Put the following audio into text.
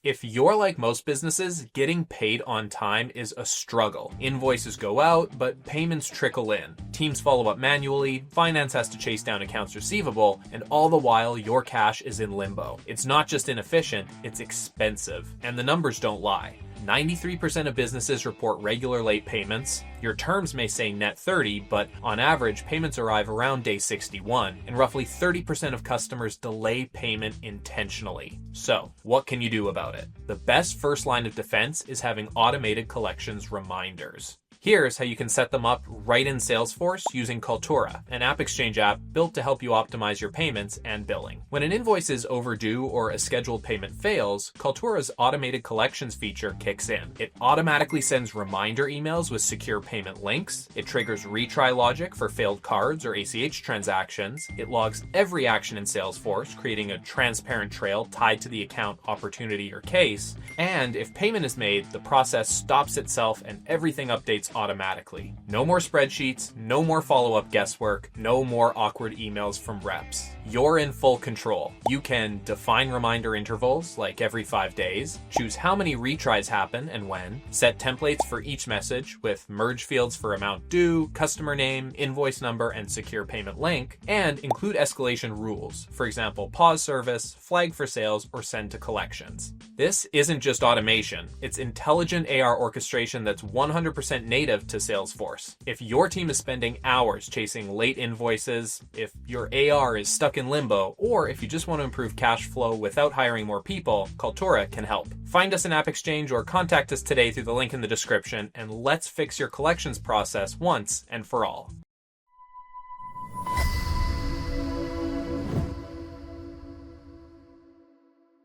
If you're like most businesses, getting paid on time is a struggle. Invoices go out, but payments trickle in. Teams follow up manually, finance has to chase down accounts receivable, and all the while your cash is in limbo. It's not just inefficient, it's expensive. And the numbers don't lie. 93% of businesses report regular late payments. Your terms may say net 30, but on average, payments arrive around day 61, and roughly 30% of customers delay payment intentionally. So, what can you do about it? The best first line of defense is having automated collections reminders. Here's how you can set them up right in Salesforce using Kulturra, an app exchange app built to help you optimize your payments and billing. When an invoice is overdue or a scheduled payment fails, Kulturra's automated collections feature kicks in. It automatically sends reminder emails with secure payment links. It triggers retry logic for failed cards or ACH transactions. It logs every action in Salesforce, creating a transparent trail tied to the account, opportunity, or case. And if payment is made, the process stops itself and everything updates automatically. No more spreadsheets, no more follow-up guesswork, no more awkward emails from reps. You're in full control. You can define reminder intervals, like every 5 days, choose how many retries happen and when, set templates for each message with merge fields for amount due, customer name, invoice number, and secure payment link, and include escalation rules. For example, pause service, flag for sales, or send to collections. This isn't just automation, it's intelligent AR orchestration that's 100% native to Salesforce. If your team is spending hours chasing late invoices, if your AR is stuck in limbo, or if you just want to improve cash flow without hiring more people, Kulturra can help. Find us in App Exchange or contact us today through the link in the description, and let's fix your collections process once and for all.